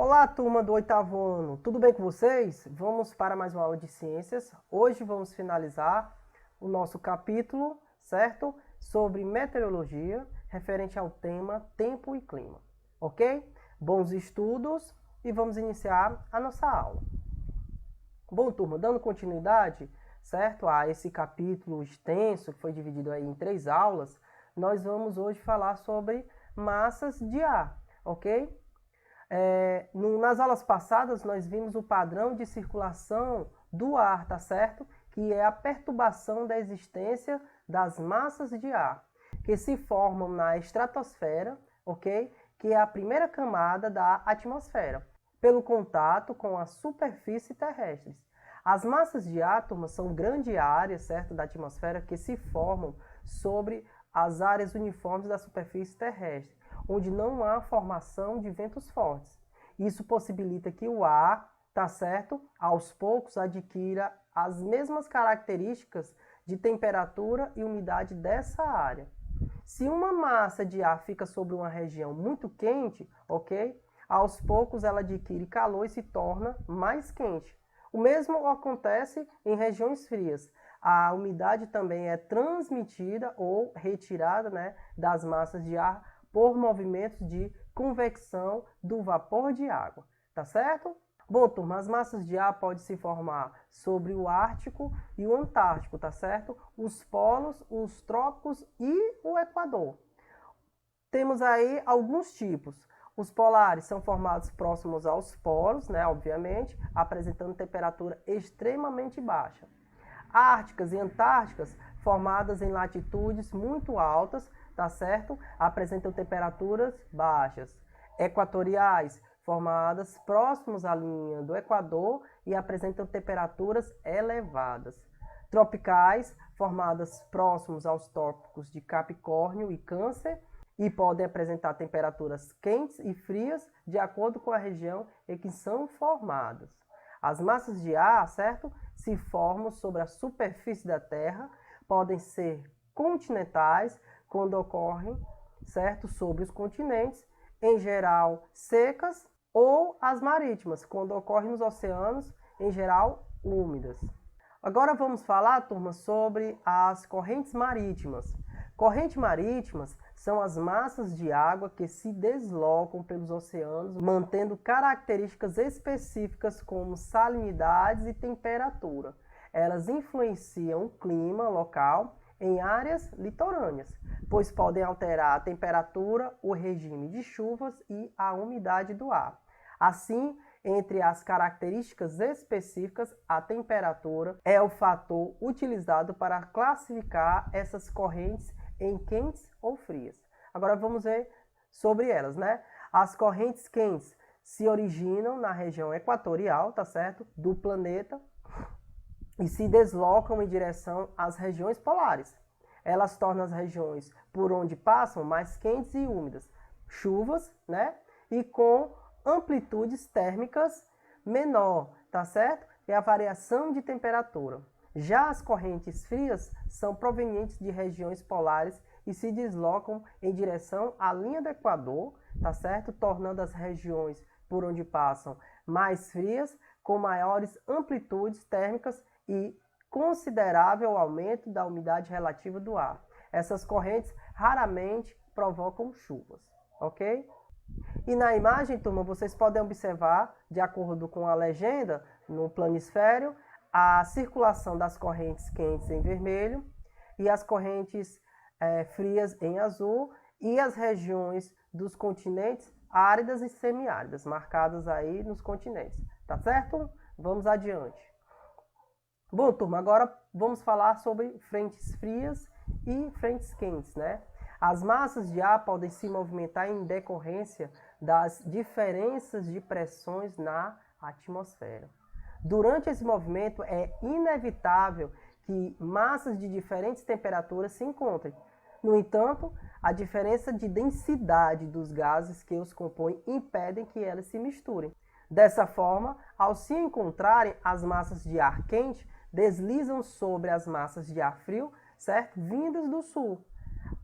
Olá, turma do oitavo ano, tudo bem com vocês? Vamos para mais uma aula de ciências. Hoje vamos finalizar o nosso capítulo, certo? Sobre meteorologia, referente ao tema tempo e clima, ok? Bons estudos e vamos iniciar a nossa aula. Bom, turma, dando continuidade, certo? A esse capítulo extenso, que foi dividido aí em 3 aulas, nós vamos hoje falar sobre massas de ar, ok? Nas aulas passadas, nós vimos o padrão de circulação do ar, tá certo? Que é a perturbação da existência das massas de ar, que se formam na estratosfera, ok? Que é a primeira camada da atmosfera, pelo contato com a superfície terrestre. As massas de átomos são grandes áreas, certo, da atmosfera que se formam sobre as áreas uniformes da superfície terrestre, onde não há formação de ventos fortes. Isso possibilita que o ar, tá certo, aos poucos adquira as mesmas características de temperatura e umidade dessa área. Se uma massa de ar fica sobre uma região muito quente, ok? Aos poucos ela adquire calor e se torna mais quente. O mesmo acontece em regiões frias. A umidade também é transmitida ou retirada, né, das massas de ar por movimentos de convecção do vapor de água, tá certo? Bom, turma, as massas de ar podem se formar sobre o Ártico e o Antártico, tá certo? Os polos, os trópicos e o Equador. Temos aí alguns tipos. Os polares são formados próximos aos polos, né, obviamente, apresentando temperatura extremamente baixa. Árticas e antárticas, formadas em latitudes muito altas, tá certo? Apresentam temperaturas baixas. Equatoriais, formadas próximos à linha do Equador e apresentam temperaturas elevadas. Tropicais, formadas próximos aos tópicos de Capricórnio e Câncer e podem apresentar temperaturas quentes e frias de acordo com a região em que são formadas. As massas de ar, certo, se formam sobre a superfície da Terra, podem ser continentais, quando ocorrem, certo, sobre os continentes, em geral secas, ou as marítimas, quando ocorrem nos oceanos, em geral úmidas. Agora vamos falar, turma, sobre as correntes marítimas. Correntes marítimas são as massas de água que se deslocam pelos oceanos, mantendo características específicas como salinidades e temperatura. Elas influenciam o clima local em áreas litorâneas, pois podem alterar a temperatura, o regime de chuvas e a umidade do ar. Assim, entre as características específicas, a temperatura é o fator utilizado para classificar essas correntes em quentes ou frias. Agora vamos ver sobre elas, né? As correntes quentes se originam na região equatorial, tá certo? Do planeta e se deslocam em direção às regiões polares. Elas tornam as regiões por onde passam mais quentes e úmidas, chuvas, né? E com amplitudes térmicas menor, tá certo? E a variação de temperatura. Já as correntes frias são provenientes de regiões polares e se deslocam em direção à linha do Equador, tá certo? Tornando as regiões por onde passam mais frias, com maiores amplitudes térmicas e considerável aumento da umidade relativa do ar. Essas correntes raramente provocam chuvas, ok? E na imagem, turma, vocês podem observar, de acordo com a legenda, no planisfério, a circulação das correntes quentes em vermelho e as correntes frias em azul e as regiões dos continentes áridas e semiáridas, marcadas aí nos continentes, tá certo? Vamos adiante. Bom, turma, agora vamos falar sobre frentes frias e frentes quentes, né? As massas de ar podem se movimentar em decorrência das diferenças de pressões na atmosfera. Durante esse movimento, é inevitável que massas de diferentes temperaturas se encontrem. No entanto, a diferença de densidade dos gases que os compõem impedem que elas se misturem. Dessa forma, ao se encontrarem, as massas de ar quente deslizam sobre as massas de ar frio, certo? Vindas do sul.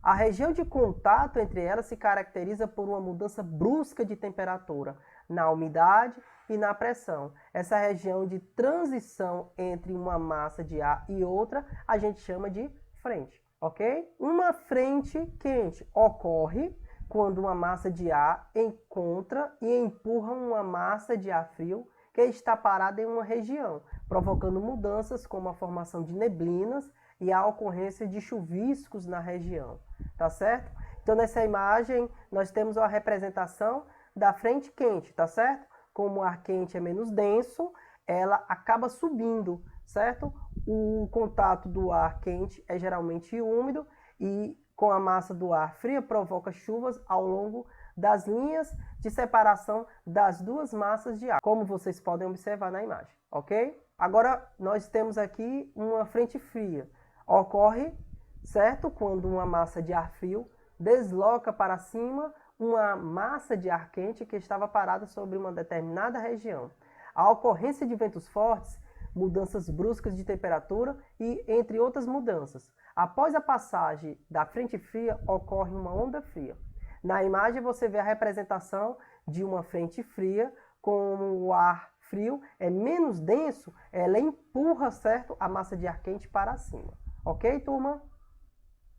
A região de contato entre elas se caracteriza por uma mudança brusca de temperatura, na umidade e na pressão. Essa região de transição entre uma massa de ar e outra, a gente chama de frente, ok? Uma frente quente ocorre quando uma massa de ar encontra e empurra uma massa de ar frio que está parada em uma região, provocando mudanças como a formação de neblinas e a ocorrência de chuviscos na região, tá certo? Então, nessa imagem, nós temos uma representação da frente quente, tá certo? Como o ar quente é menos denso, ela acaba subindo, certo? O contato do ar quente é geralmente úmido e com a massa do ar fria provoca chuvas ao longo das linhas de separação das duas massas de ar, como vocês podem observar na imagem, ok? Agora, nós temos aqui uma frente fria. Ocorre, certo? Quando uma massa de ar frio desloca para cima uma massa de ar quente que estava parada sobre uma determinada região. A ocorrência de ventos fortes, mudanças bruscas de temperatura e entre outras mudanças. Após a passagem da frente fria, ocorre uma onda fria. Na imagem você vê a representação de uma frente fria, com o ar frio é menos denso, ela empurra, certo, a massa de ar quente para cima. Ok, turma?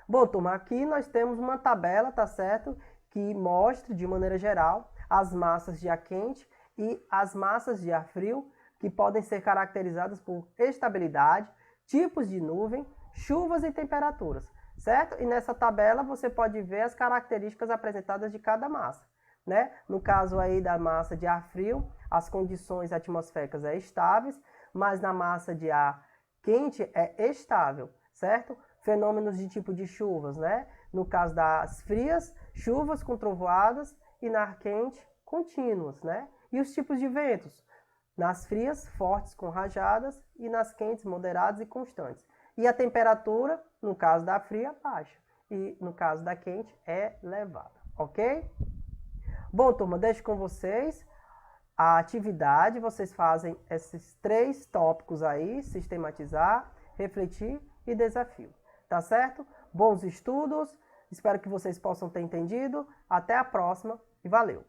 Bom, turma, aqui nós temos uma tabela, tá certo? Que mostra, de maneira geral, as massas de ar quente e as massas de ar frio, que podem ser caracterizadas por estabilidade, tipos de nuvem, chuvas e temperaturas, certo? E nessa tabela você pode ver as características apresentadas de cada massa, né? No caso aí da massa de ar frio, as condições atmosféricas é estáveis, mas na massa de ar quente é estável, certo? Fenômenos de tipo de chuvas, né? No caso das frias, chuvas com trovoadas e na ar quente, contínuas, né? E os tipos de ventos? Nas frias, fortes com rajadas e nas quentes, moderadas e constantes. E a temperatura, no caso da fria, baixa. E no caso da quente, é elevada, ok? Bom, turma, deixo com vocês a atividade. Vocês fazem esses 3 tópicos aí, sistematizar, refletir e desafio. Tá certo? Bons estudos, espero que vocês possam ter entendido. Até a próxima e valeu!